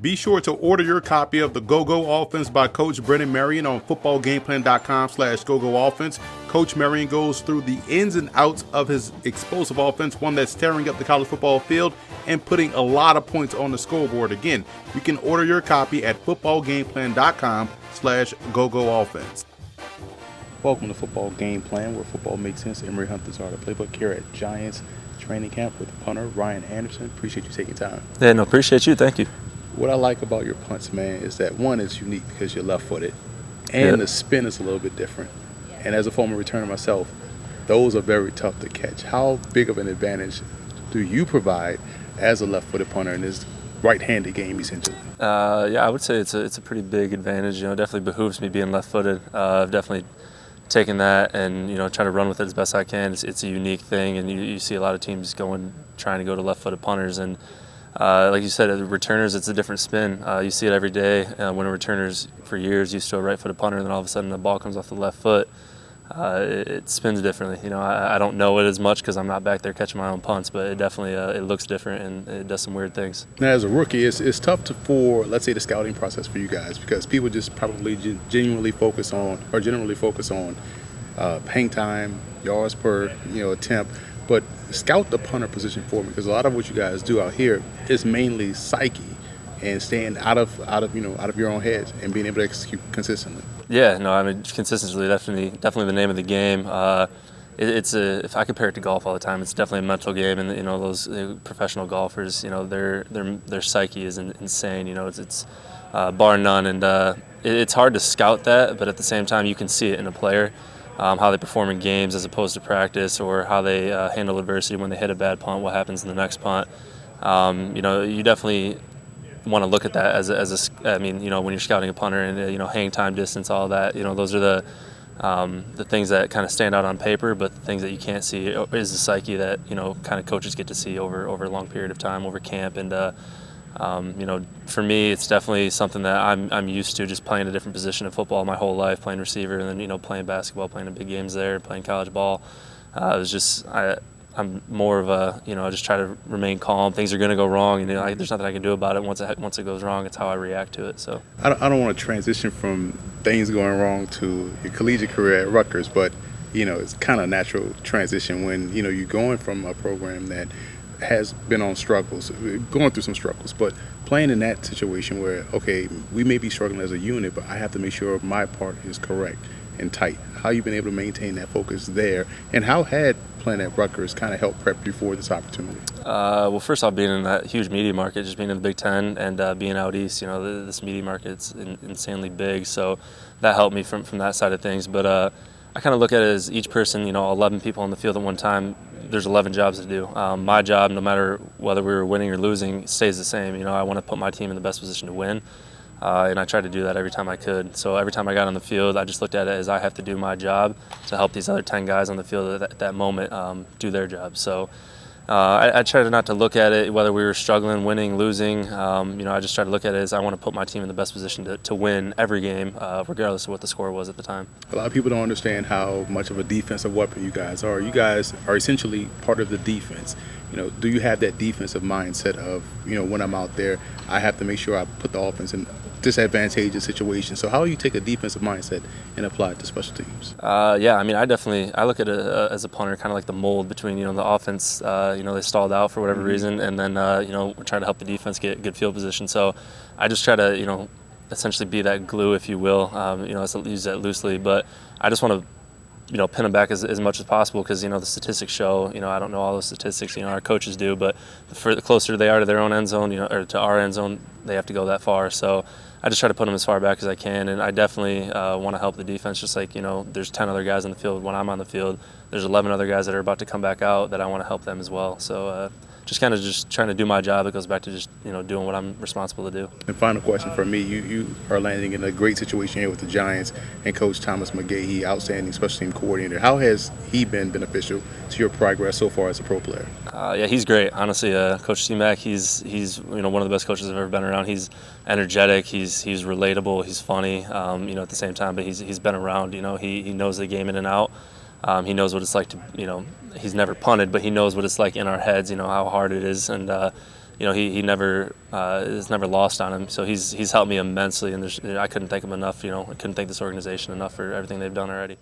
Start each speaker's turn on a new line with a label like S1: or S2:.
S1: Be sure to order your copy of the Go-Go Offense by Coach Brennan Marion on footballgameplan.com/GoGoOffense. Coach Marion goes through the ins and outs of his explosive offense, one that's tearing up the college football field and putting a lot of points on the scoreboard. Again, you can order your copy at footballgameplan.com/GoGoOffense. Welcome to Football Game Plan, where football makes sense. Emory Hunters are the playbook here at Giants training camp with punter Ryan Anderson. Appreciate you taking time.
S2: Yeah, no, appreciate you. Thank you.
S1: What I like about your punts, man, is that one, is unique because you're left-footed, and the spin is a little bit different. And as a former returner myself, those are very tough to catch. How big of an advantage do you provide as a left-footed punter in this right-handed game, essentially?
S2: Yeah, I would say it's a pretty big advantage. You know, it definitely behooves me being left-footed. I've definitely taken that and try to run with it as best I can. It's a unique thing, and you see a lot of teams trying to go to left-footed punters, and like you said, returners, it's a different spin. You see it every day when a returner's for years used to a right-footed punter, and then all of a sudden the ball comes off the left foot. It spins differently. I don't know it as much because I'm not back there catching my own punts, but it definitely it looks different and it does some weird things.
S1: Now, as a rookie, it's tough for, let's say, the scouting process for you guys, because people just probably generally focus on hang time, yards per attempt. But scout the punter position for me, because a lot of what you guys do out here is mainly psyche and staying out of your own heads and being able to execute consistently.
S2: Yeah, no, I mean, consistency is definitely the name of the game. If I compare it to golf all the time, it's definitely a mental game, and those professional golfers, their psyche is insane. It's bar none, and it's hard to scout that, but at the same time, you can see it in a player. How they perform in games as opposed to practice, or how they handle adversity when they hit a bad punt, what happens in the next punt. You definitely want to look at that when you're scouting a punter and hang time, distance, all that. Those are the things that kind of stand out on paper, but the things that you can't see is the psyche that kind of coaches get to see over a long period of time, over camp. And for me, it's definitely something that I'm used to, just playing a different position in football my whole life, playing receiver, and then playing basketball, playing in big games there, playing college ball. I'm more of I just try to remain calm. Things are going to go wrong, and there's nothing I can do about it. Once it goes wrong, it's how I react to it. So
S1: I don't want to transition from things going wrong to your collegiate career at Rutgers, but it's kind of a natural transition when you're going from a program that has been on struggles, going through some struggles, but playing in that situation where, okay, we may be struggling as a unit, but I have to make sure my part is correct and tight. How you been able to maintain that focus there, and how had playing at Rutgers kind of helped prep you for this opportunity?
S2: Well, first off, being in that huge media market, just being in the Big Ten and being out east, this media market's insanely big, so that helped me from that side of things. But I kind of look at it as each person, 11 people on the field at one time, there's 11 jobs to do. My job, no matter whether we were winning or losing, stays the same. I want to put my team in the best position to win, and I tried to do that every time I could. So every time I got on the field, I just looked at it as I have to do my job to help these other 10 guys on the field at that moment do their job. So I tried not to look at it whether we were struggling, winning, losing. I just tried to look at it as I want to put my team in the best position to win every game, regardless of what the score was at the time.
S1: A lot of people don't understand how much of a defensive weapon you guys are. You guys are essentially part of the defense. Do you have that defensive mindset of, when I'm out there, I have to make sure I put the offense in disadvantageous situations? So how do you take a defensive mindset and apply it to special teams?
S2: Yeah, I mean, I look at it as a punter, kind of like the mold between, the offense, they stalled out for whatever reason, and then, we're trying to help the defense get good field position. So I just try to, essentially be that glue, if you will. I use that loosely, but I just want to pin them back as much as possible, because the statistics show. I don't know all those statistics. Our coaches do, but the closer they are to their own end zone, or to our end zone, they have to go that far. So I just try to put them as far back as I can, and I definitely want to help the defense. Just like there's 10 other guys on the field when I'm on the field. There's 11 other guys that are about to come back out that I want to help them as well. So just trying to do my job. It goes back to just doing what I'm responsible to do.
S1: And final question for me: you are landing in a great situation here with the Giants and Coach Thomas McGahee, outstanding special team coordinator. How has he been beneficial to your progress so far as a pro player?
S2: Yeah, he's great. Honestly, Coach C-Mac, he's one of the best coaches I've ever been around. He's energetic. He's relatable. He's funny. At the same time, but he's been around. He knows the game in and out. He knows what it's like to, he's never punted, but he knows what it's like in our heads, how hard it is. And, he never is never lost on him. So he's helped me immensely, and I couldn't thank him enough. I couldn't thank this organization enough for everything they've done already.